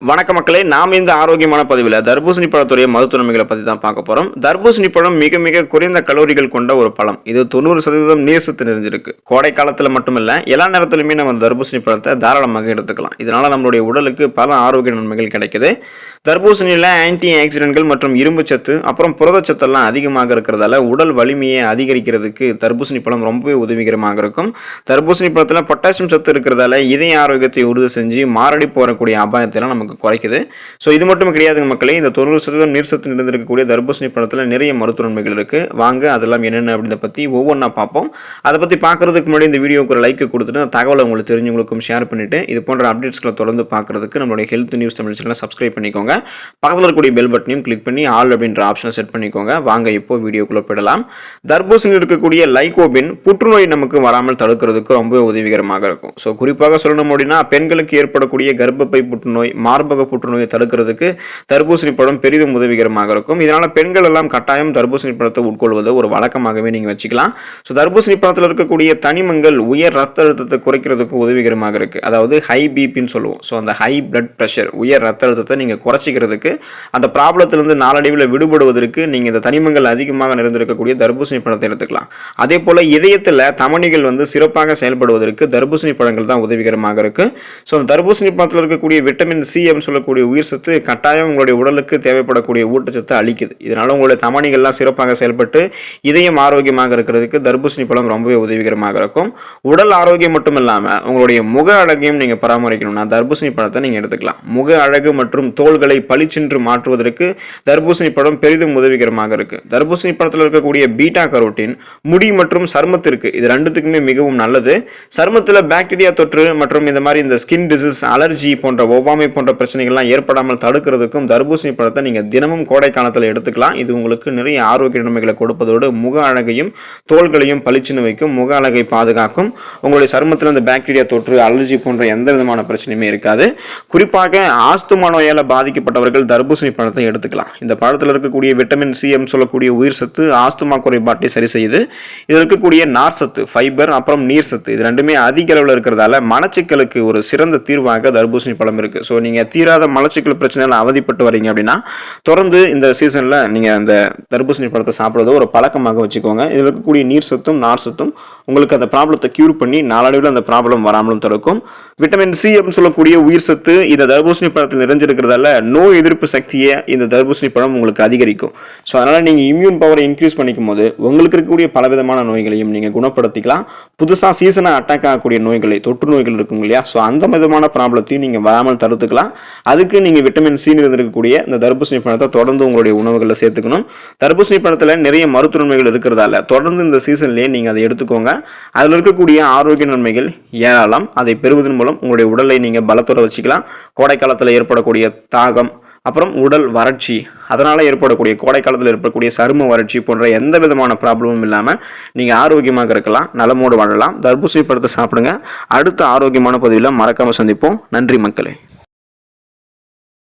வணக்க மக்களே, நாம் இந்த ஆரோக்கியமான பதிவில் தர்பூசணி பழத்துடைய மருத்துவ நன்மைகளை பற்றி தான் பார்க்க போகிறோம். தர்பூசணி பழம் மிக மிக குறைந்த கலோரிகள் கொண்ட ஒரு பழம். இது 90% நீர் சத்து நிறைஞ்சிருக்கு. கோடை காலத்தில் மட்டுமில்லை, எல்லா நேரத்திலுமே நம்ம தர்பூசணி பழத்தை தாராளமாக எடுத்துக்கலாம். இதனால் நம்மளுடைய உடலுக்கு பல ஆரோக்கிய நன்மைகள் கிடைக்குது. தர்பூசணியில் ஆன்டி ஆக்சிடென்ட்கள் மற்றும் இரும்பு சத்து அப்புறம் புரதச்சத்தெல்லாம் அதிகமாக இருக்கிறதால உடல் வலிமையை அதிகரிக்கிறதுக்கு தர்பூசணி பழம் ரொம்பவே உதவிகரமாக இருக்கும். தர்பூசணி பழத்தில் பொட்டாசியம் சத்து இருக்கிறதால இதய ஆரோக்கியத்தை உறுதி செஞ்சு மாரடைப்பு வரக்கூடிய அபாயத்தை நமக்கு குறைக்குது. ஸோ இது மட்டும் கிடையாதுங்க மக்களே, இந்த 90% நீர் சத்து நிறைந்திருக்கக்கூடிய தர்பூசணி பழத்தில் நிறைய மருத்துவ நன்மைகள் இருக்கு. வாங்க அதெல்லாம் என்னென்ன அப்படின்றத பற்றி ஒவ்வொன்றா பார்ப்போம். அதை பற்றி பார்க்கறதுக்கு முன்னாடி இந்த வீடியோக்கு ஒரு லைக் கொடுத்துட்டு தகவலை உங்களுக்கு தெரிஞ்சவங்களுக்கும் ஷேர் பண்ணிட்டு இது போன்ற அப்டேட்ஸ்களை தொடர்ந்து பார்க்கறதுக்கு நம்மளுடைய ஹெல்த் நியூஸ் தமிழ் சேனலை சப்ஸ்கிரைப் பண்ணிக்கோங்க. பக்கத்தில் இருக்கக்கூடிய பெல் பட்டனையும் கிளிக் பண்ணி ஆல் அப்படின்ற ஆப்ஷனை செட் பண்ணிக்கோங்க. வாங்க இப்போ வீடியோக்குள்ள போயிடலாம். தர்பூசணியில் இருக்கக்கூடிய லைகோபின் புற்றுநோய் நமக்கு வராமல் தடுக்கிறதுக்கு ரொம்ப உதவிகரமாக இருக்கும். ஸோ குறிப்பாக சொல்லணும் அப்படின்னா பெண்களுக்கு ஏற்படக்கூடிய கர்ப்பப்பை புற்றுநோய், மார்பக புற்றுநோயை தடுக்கிறதுக்கு தர்பூசணி பழம் பெரிதும் உதவிகரமாக இருக்கும். இதனால பெண்கள் எல்லாம் கட்டாயம் தர்பூசணி பழத்தை உட்கொள்வதை ஒரு வழக்கமாகவே நீங்க வச்சுக்கலாம். ஸோ தர்பூசணி பழத்தில் இருக்கக்கூடிய தனிமங்கள் உயர் ரத்த அழுத்தத்தை குறைக்கிறதுக்கு உதவிகரமாக இருக்கு. அதாவது ஹை பிபின்னு சொல்லுவோம். ஸோ அந்த ஹை பிளட் பிரஷர், உயர் ரத்த அழுத்தத்தை நீங்க குறைச்சிக்கிறதுக்கு, அந்த ப்ராப்ளத்திலிருந்து நாளடைவில் விடுபடுவதற்கு நீங்க இந்த தனிமங்கள் அதிகமாக நிறைந்திருக்கக்கூடிய தர்பூசணி பழத்தை எடுத்துக்கலாம். அதே போல இதயத்தில் தமனிகள் சிறப்பாக செயல்படுவதற்கு தர்பூசணி பழங்கள் தான் உதவிகரமாக இருக்கு. ஸோ தர்பூசணி பழத்தில் இருக்கக்கூடிய விட்டமின் சி சொல்லக்கூடிய உயிர் சத்து கட்டாயம் உங்களுடைய உடலுக்கு தேவைப்படக்கூடிய ஊட்டச்சத்து அளிக்குது. இதனால உங்களுடைய தமனிகள்லாம் சிறப்பாக செயல்பட்டு இதயம் ஆரோக்கியமாக இருக்கிறதுக்கு தர்பூசணி பழம் ரொம்பவே உதவிகரமாக இருக்கும். உடல் ஆரோக்கியம் மட்டும் இல்லாமல் உங்களுடைய முக அழகையும் நீங்க பராமரிக்கணும்னா தர்பூசணி பழத்தை நீங்க எடுத்துக்கலாம். முக அழகு மற்றும் தோள்களை பளிச்சென்று மாற்றுவதற்கு தர்பூசணி பழம் பெரிதும் உதவிகரமாக இருக்கு. தர்பூசணி பழத்தில் இருக்கக்கூடிய பீட்டா கரோட்டின் முடி மற்றும் சருமத்திற்கு, இது ரெண்டுத்துக்குமே மிகவும் நல்லது. சருமத்தில் பாக்டீரியா தொற்று மற்றும் இந்த ஸ்கின் டிசீஸ், அலர்ஜி போன்ற ஒவ்வாமை போன்ற பிரச்சனைகள்லாம் ஏற்படாமல் தடுக்கிறதுக்கும் தர்பூசணி பழத்தை நீங்க தினமும் கோடை காலத்தில் எடுத்துக்கலாம். இது உங்களுக்கு நிறைய ஆரோக்கிய நன்மைகளை கொடுப்பதோடு முக அழகையும் தோள்களையும் பளிச்சுன்னு வைக்கும், முக அழகை பாதுகாக்கும். உங்களுடைய சருமத்தில் இந்த பாக்டீரியா தொற்று, அலர்ஜி போன்ற எந்த விதமான பிரச்சனையுமே இருக்காது. குறிப்பாக ஆஸ்துமா நோயால் பாதிக்கப்பட்டவர்கள் தர்பூசணி பழத்தை எடுத்துக்கலாம். இந்த பழத்தில் இருக்கக்கூடிய விட்டமின் சி சொல்லக்கூடிய உயிர் சத்து ஆஸ்துமா குறைபாட்டை சரி செய்யுது. இதில் இருக்கக்கூடிய நார் சத்து, ஃபைபர் அப்புறம் நீர் சத்து, இது ரெண்டுமே அதிக அளவில் இருக்கிறதால மலச்சிக்கலுக்கு ஒரு சிறந்த தீர்வாக தர்பூசணி பழம் இருக்கு. ஸோ நீங்க தீராத மலச்சிக்கல் பிரச்சனைகள் அவதிப்பட்டு வரீங்க அப்படின்னா தொடர்ந்து இந்த சீசன்ல நீங்க அந்த தர்பூசணி பழத்தை சாப்பிடுறத ஒரு பழக்கமாக வச்சுக்கோங்க. இதில் இருக்கக்கூடிய நீர் சத்தும் நார் சத்தும் உங்களுக்கு அந்த ப்ராப்ளத்தை கியூர் பண்ணி நாளடைவில் அந்த ப்ராப்ளம் வராமலும் தடுக்கும். விட்டமின் சி அப்படின்னு சொல்லக்கூடிய உயிர் சத்து இந்த தர்பூசணி பழத்தில் நிறைஞ்சிருக்கிறதால நோய் எதிர்ப்பு சக்தியை இந்த தர்பூசணி பழம் உங்களுக்கு அதிகரிக்கும். ஸோ அதனால நீங்க இம்யூன் பவரை இன்க்ரீஸ் பண்ணிக்கும் போது உங்களுக்கு இருக்கக்கூடிய பலவிதமான நோய்களையும் நீங்க குணப்படுத்திக்கலாம். புதுசாக சீசனை அட்டாக் ஆகக்கூடிய நோய்களை, தொற்று நோய்கள் இருக்கும் இல்லையா, ஸோ அந்த விதமான ப்ராப்ளத்தையும் நீங்க வராமல் தடுத்துக்கலாம். அதுக்கு நீங்க விட்டமின் சி இருக்கக்கூடிய இந்த தர்பூசணி பழத்தை தொடர்ந்து உங்களுடைய உணவுகளில் சேர்த்துக்கணும். தர்பூசணி பழத்தில் நிறைய மருத்துவ நன்மைகள் இருக்கிறதால தொடர்ந்து இந்த சீசன்லேயே நீங்க அதை எடுத்துக்கோங்க. அதில் இருக்கக்கூடிய ஆரோக்கிய நன்மைகள் ஏராளம். அதை பெறுவதன் மூலம் உங்களுடைய உடலை நீங்க பலத்தோட வச்சுக்கலாம். கோடை காலத்தில் ஏற்படக்கூடிய தாகம், அப்புறம் உடல் வறட்சி, அதனால ஏற்படக்கூடிய கோடை காலத்தில் ஏற்படக்கூடிய சரும வறட்சி போன்ற எந்த விதமான ப்ராப்ளமும் இல்லாமல் நீங்க ஆரோக்கியமாக இருக்கலாம், நலமோடு வாழலாம். தர்பூசணி பழத்தை சாப்பிடுங்க. அடுத்த ஆரோக்கியமான பதிவில் மறக்காம சந்திப்போம். நன்றி மக்களே.